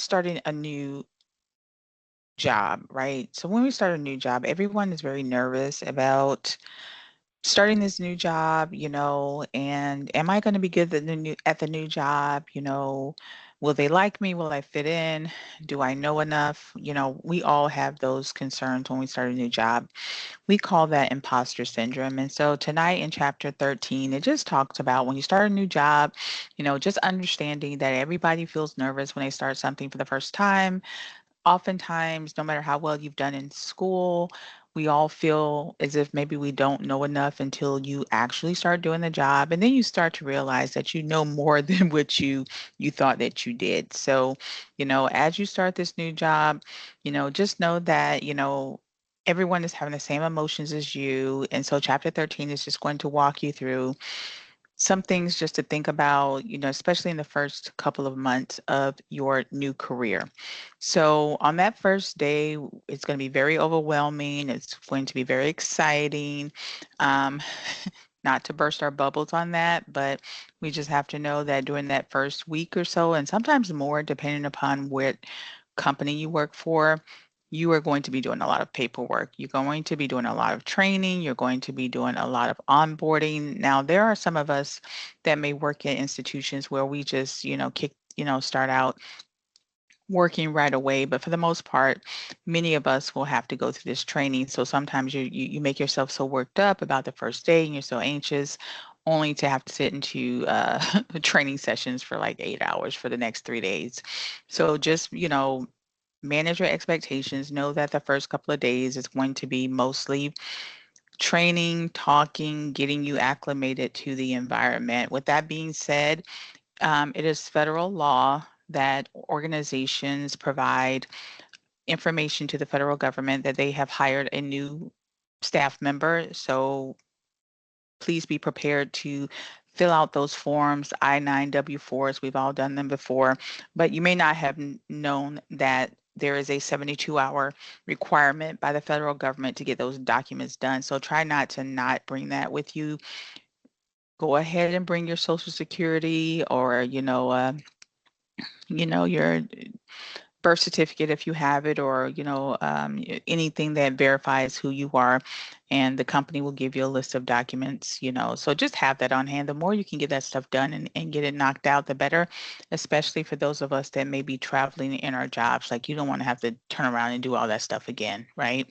starting a new job, right? So when we start a new job, everyone is very nervous about starting this new job, and am I going to be good at the new job? Will they like me? Will I fit in? Do I know enough? We all have those concerns when we start a new job. We call that imposter syndrome. And so tonight in chapter 13, it just talks about when you start a new job, just understanding that everybody feels nervous when they start something for the first time. Oftentimes, no matter how well you've done in school, we all feel as if maybe we don't know enough until you actually start doing the job. And then you start to realize that you know more than what you thought that you did. So, as you start this new job, just know that, everyone is having the same emotions as you. And so chapter 13 is just going to walk you through some things just to think about, especially in the first couple of months of your new career. So, on that first day, it's going to be very overwhelming. It's going to be very exciting. Um, not to burst our bubbles on that, but we just have to know that during that first week or so, and sometimes more, depending upon what company you work for, you are going to be doing a lot of paperwork. You're going to be doing a lot of training. You're going to be doing a lot of onboarding. Now, there are some of us that may work at institutions where we just, start out working right away, but for the most part, many of us will have to go through this training. So sometimes you make yourself so worked up about the first day and you're so anxious, only to have to sit into training sessions for like 8 hours for the next 3 days. So just manage your expectations. Know that the first couple of days is going to be mostly training, talking, getting you acclimated to the environment. With that being said, it is federal law that organizations provide information to the federal government that they have hired a new staff member. So please be prepared to fill out those forms, I-9 W-4s. We've all done them before, but you may not have known that there is a 72-hour requirement by the federal government to get those documents done. So try not to not bring that with you. Go ahead and bring your Social Security or, your birth certificate if you have it, or anything that verifies who you are, and the company will give you a list of documents. So just have that on hand. The more you can get that stuff done and get it knocked out, the better, especially for those of us that may be traveling in our jobs. Like, you don't want to have to turn around and do all that stuff again, right?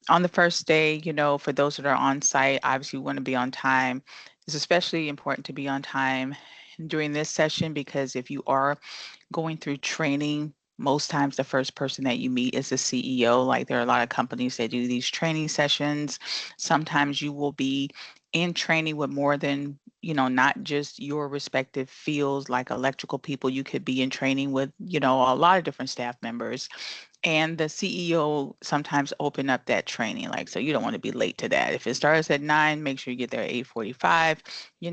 On the first day, for those that are on site, obviously we want to be on time. It's especially important to be on time during this session, because if you are going through training, most times the first person that you meet is the CEO. Like, there are a lot of companies that do these training sessions. Sometimes you will be in training with more than, not just your respective fields, like electrical people. You could be in training with, a lot of different staff members. And the CEO sometimes open up that training, like, so you don't want to be late to that. If it starts at 9, make sure you get there at 8:45.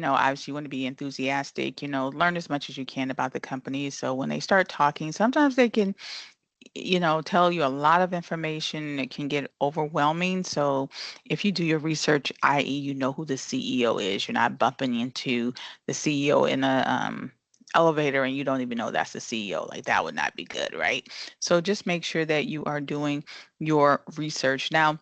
Obviously you want to be enthusiastic, learn as much as you can about the company. So when they start talking, sometimes they can, tell you a lot of information. It can get overwhelming. So if you do your research, i.e., you know who the CEO is, you're not bumping into the CEO in a elevator and you don't even know that's the CEO. Like, that would not be good, right? So just make sure that you are doing your research. Now,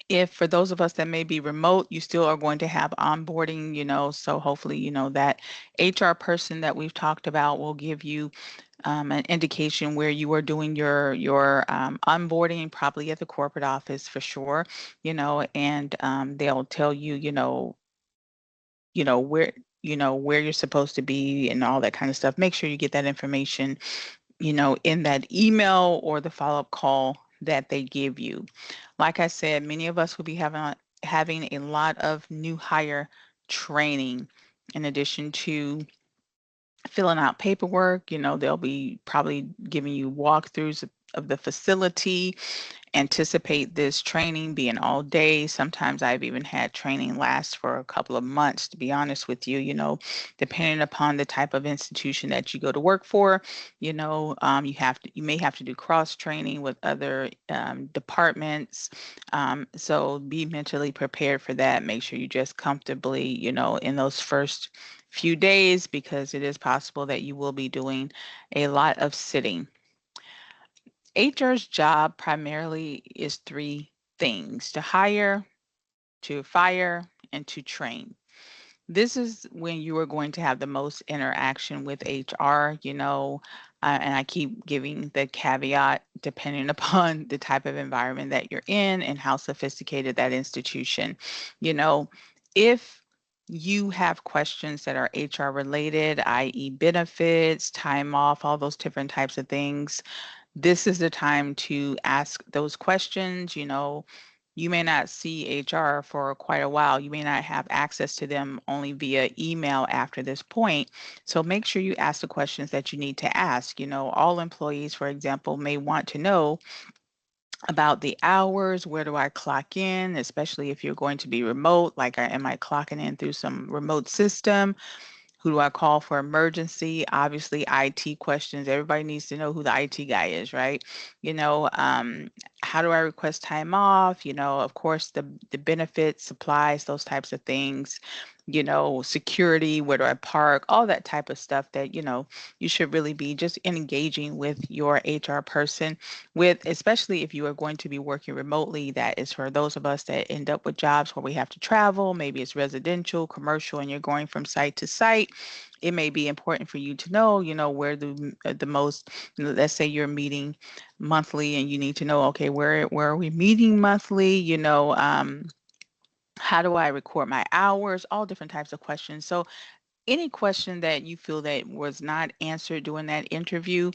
if for those of us that may be remote, you still are going to have onboarding, so hopefully, that HR person that we've talked about will give you an indication where you are doing your onboarding, probably at the corporate office for sure, and they'll tell you, where where you're supposed to be and all that kind of stuff. Make sure you get that information, in that email or the follow-up call that they give you. Like I said, many of us will be having a lot of new hire training in addition to filling out paperwork. They'll be probably giving you walkthroughs of the facility. Anticipate this training being all day. Sometimes I've even had training last for a couple of months, to be honest with you, depending upon the type of institution that you go to work for. You may have to do cross training with other departments. So be mentally prepared for that. Make sure you dress comfortably, in those first few days because it is possible that you will be doing a lot of sitting. HR's job primarily is three things: to hire, to fire, and to train. This is when you are going to have the most interaction with HR, and I keep giving the caveat depending upon the type of environment that you're in and how sophisticated that institution. You know, if you have questions that are HR related, i.e., benefits, time off, all those different types of things, this is the time to ask those questions. You may not see HR for quite a while. You may not have access to them only via email after this point. So make sure you ask the questions that you need to ask. All employees, for example, may want to know about the hours. Where do I clock in, especially if you're going to be remote? Like, am I clocking in through some remote system? Who do I call for emergency? Obviously, IT questions. Everybody needs to know who the IT guy is, right? You know, um, how do I request time off? Of course, the benefits, supplies, those types of things. Security, where do I park? All that type of stuff that, you should really be just engaging with your HR person with, especially if you are going to be working remotely. That is for those of us that end up with jobs where we have to travel. Maybe it's residential, commercial, and you're going from site to site. It may be important for you to know, where the most, let's say you're meeting monthly and you need to know, okay, where are we meeting monthly? How do I record my hours? All different types of questions. So any question that you feel that was not answered during that interview.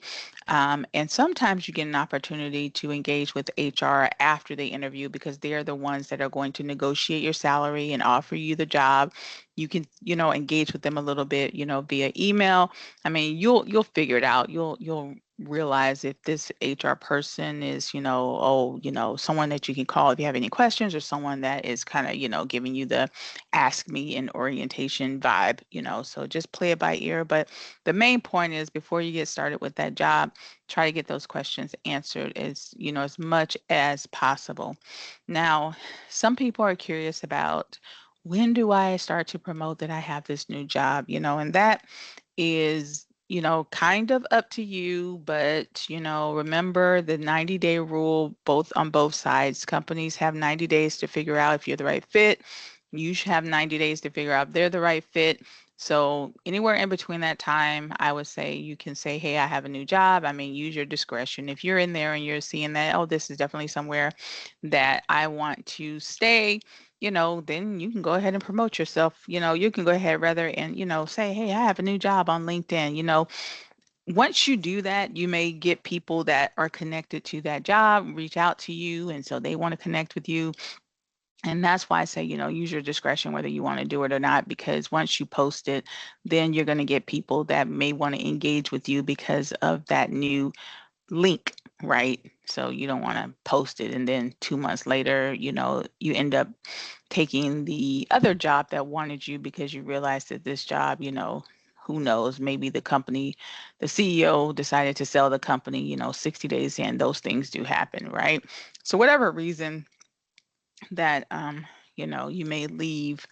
And sometimes you get an opportunity to engage with HR after the interview because they're the ones that are going to negotiate your salary and offer you the job. You can, engage with them a little bit, via email. I mean, you'll figure it out. You'll realize if this HR person is, someone that you can call if you have any questions, or someone that is kind of, giving you the ask me in orientation vibe. So just play it by ear. But the main point is, before you get started with that job, try to get those questions answered as much as possible. Now, some people are curious about, when do I start to promote that I have this new job? And that is, kind of up to you, but, remember the 90-day rule, both on both sides. Companies have 90 days to figure out if you're the right fit. You should have 90 days to figure out if they're the right fit. So anywhere in between that time, I would say you can say, hey, I have a new job. I mean, use your discretion. If you're in there and you're seeing that, oh, this is definitely somewhere that I want to stay, then you can go ahead and promote yourself. You can go ahead rather and, say, hey, I have a new job on LinkedIn. Once you do that, you may get people that are connected to that job reach out to you. And so they want to connect with you. And that's why I say, use your discretion whether you want to do it or not, because once you post it, then you're going to get people that may want to engage with you because of that new link, right? So you don't want to post it and then 2 months later, you end up taking the other job that wanted you because you realized that this job, who knows, maybe the company, the CEO decided to sell the company, 60 days in. Those things do happen, right? So whatever reason that you may leave,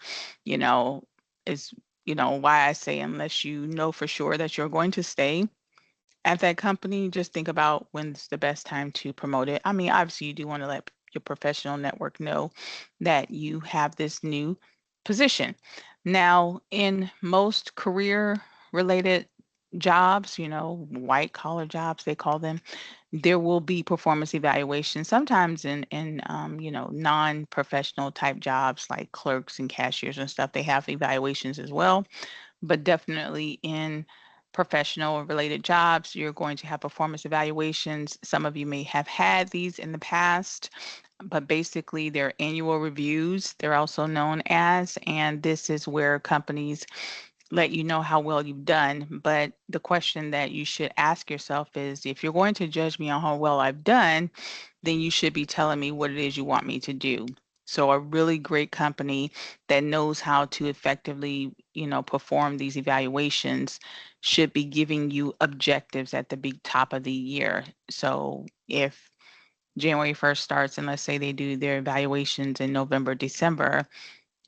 you know is why I say, unless you know for sure that you're going to stay at that company, just think about when's the best time to promote it. I mean, obviously, you do want to let your professional network know that you have this new position. Now, in most career related jobs, white collar jobs, they call them, there will be performance evaluations. Sometimes in non-professional type jobs like clerks and cashiers and stuff, they have evaluations as well. But definitely in professional or related jobs, you're going to have performance evaluations. Some of you may have had these in the past, but basically they're annual reviews, they're also known as, and this is where companies let you know how well you've done. But the question that you should ask yourself is, if you're going to judge me on how well I've done, then you should be telling me what it is you want me to do. So a really great company that knows how to effectively, perform these evaluations should be giving you objectives at the big top of the year. So if January 1st starts, and let's say they do their evaluations in November, December,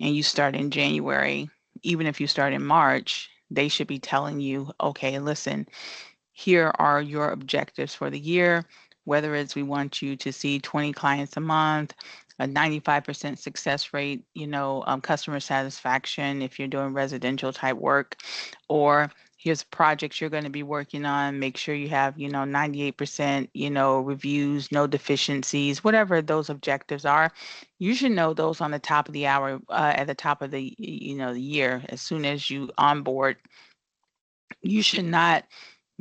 and you start in January, even if you start in March, They should be telling you, okay, listen, here are your objectives for the year, whether it's we want you to see 20 clients a month, a 95% success rate, customer satisfaction if you're doing residential type work, or here's projects you're going to be working on. Make sure you have, 98%, reviews, no deficiencies, whatever those objectives are. You should know those on the top of the hour, at the top of the year, as soon as you onboard. You should not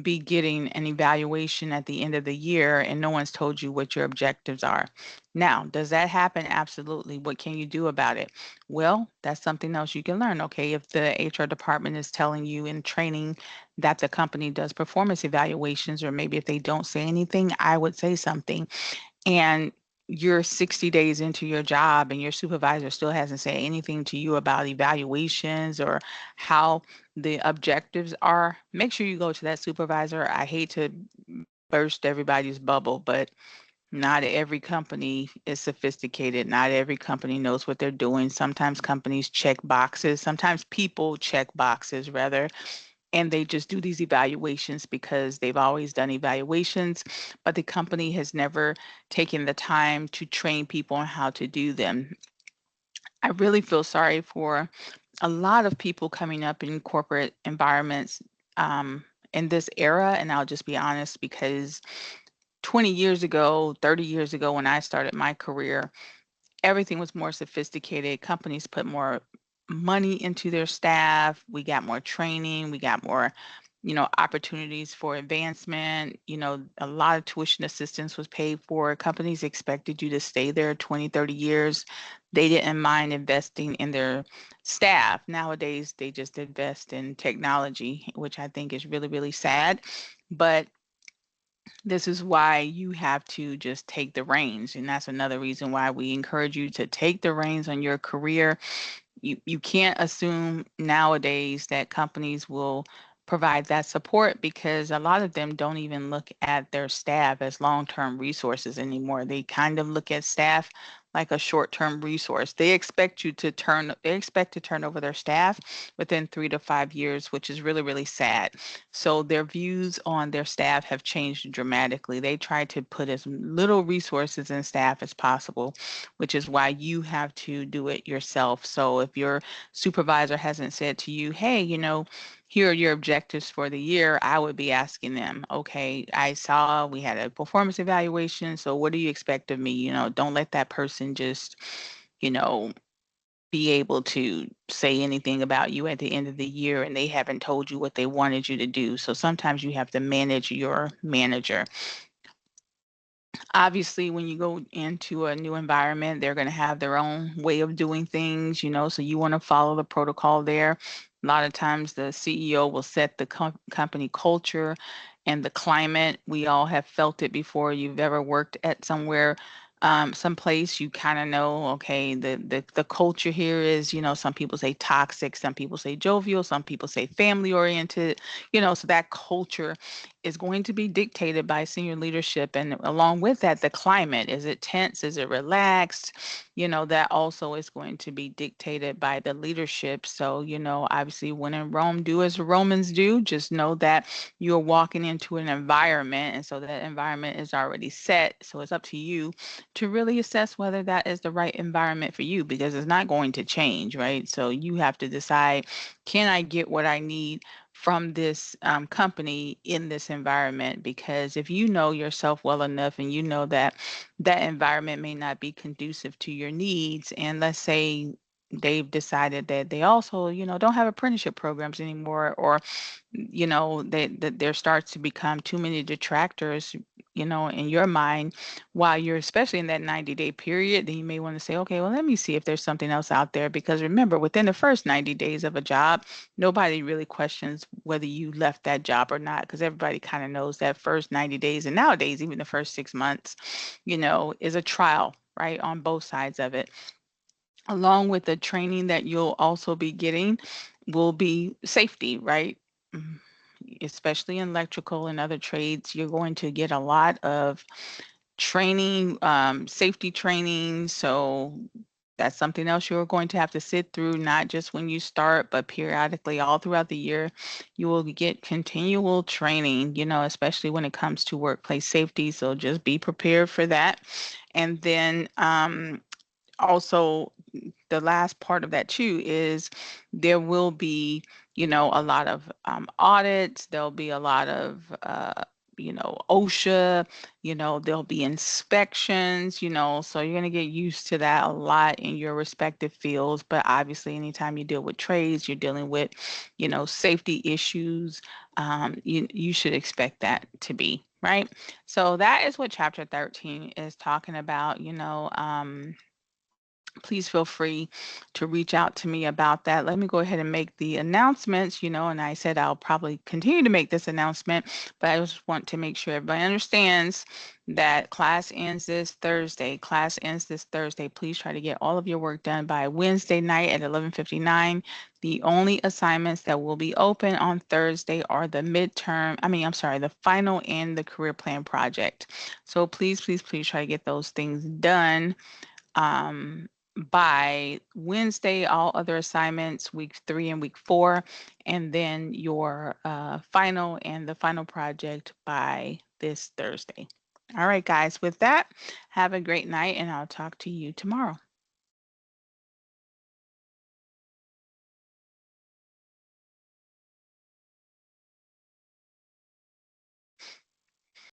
be getting an evaluation at the end of the year and no one's told you what your objectives are. Now, does that happen? Absolutely. What can you do about it? Well, that's something else you can learn. Okay, if the HR department is telling you in training that the company does performance evaluations, or maybe if they don't say anything, I would say something. And you're 60 days into your job and your supervisor still hasn't said anything to you about evaluations or how the objectives are, make sure you go to that supervisor. I hate to burst everybody's bubble, but not every company is sophisticated. Not every company knows what they're doing. Sometimes companies check boxes. Sometimes people check boxes, rather, and they just do these evaluations because they've always done evaluations, but the company has never taken the time to train people on how to do them. I really feel sorry for a lot of people coming up in corporate environments in this era. And I'll just be honest, because 20 years ago, 30 years ago, when I started my career, everything was more sophisticated. Companies put more money into their staff. We got more training. We got more, opportunities for advancement. A lot of tuition assistance was paid for. Companies expected you to stay there 20, 30 years. They didn't mind investing in their staff. Nowadays, they just invest in technology, which I think is really, really sad. But this is why you have to just take the reins. And that's another reason why we encourage you to take the reins on your career. You can't assume nowadays that companies will provide that support, because a lot of them don't even look at their staff as long-term resources anymore. They kind of look at staff like a short-term resource. They expect to turn over their staff within 3 to 5 years, which is really, really sad. So their views on their staff have changed dramatically. They try to put as little resources in staff as possible, which is why you have to do it yourself. So if your supervisor hasn't said to you, hey, here are your objectives for the year, I would be asking them, okay, I saw we had a performance evaluation. So what do you expect of me? Don't let that person just, you know, be able to say anything about you at the end of the year and they haven't told you what they wanted you to do. So sometimes you have to manage your manager. Obviously, when you go into a new environment, they're going to have their own way of doing things, so you want to follow the protocol there. A lot of times the CEO will set the company culture and the climate. We all have felt it before. You've ever worked at somewhere, someplace, you kind of know, okay, the culture here is, some people say toxic, some people say jovial, some people say family oriented, so that culture is going to be dictated by senior leadership. And along with that, the climate, is it tense? Is it relaxed? That also is going to be dictated by the leadership. So, obviously, when in Rome, do as the Romans do. Just know that you're walking into an environment. And so that environment is already set. So it's up to you to really assess whether that is the right environment for you, because it's not going to change, right? So you have to decide, can I get what I need from this company in this environment? Because if you know yourself well enough and you know that that environment may not be conducive to your needs, and let's say they've decided that they also, don't have apprenticeship programs anymore, or there starts to become too many detractors, in your mind, while you're especially in that 90-day period, then you may want to say, okay, well, let me see if there's something else out there. Because remember, within the first 90 days of a job, nobody really questions whether you left that job or not, because everybody kind of knows that first 90 days, and nowadays, even the first 6 months, is a trial, right, on both sides of it. Along with the training that you'll also be getting will be safety, right? Mhm. Especially in electrical and other trades, you're going to get a lot of training, safety training. So That's something else you're going to have to sit through, not just when you start, but periodically all throughout the year. You will get continual training, especially when it comes to workplace safety. So just be prepared for that. And then also, the last part of that too is there will be, a lot of audits. There'll be a lot of, OSHA, there'll be inspections, so you're going to get used to that a lot in your respective fields. But obviously, anytime you deal with trades, you're dealing with, safety issues. You should expect that to be, right? So that is what chapter 13 is talking about, please feel free to reach out to me about that. Let me go ahead and make the announcements, and I said I'll probably continue to make this announcement, but I just want to make sure everybody understands that class ends this Thursday. Class ends this Thursday. Please try to get all of your work done by Wednesday night at 11:59. The only assignments that will be open on Thursday are the final and the career plan project. So please, please, please try to get those things done um, by Wednesday, all other assignments, week 3 and week 4, and then your final and the final project by this Thursday. All right, guys, with that, have a great night, and I'll talk to you tomorrow.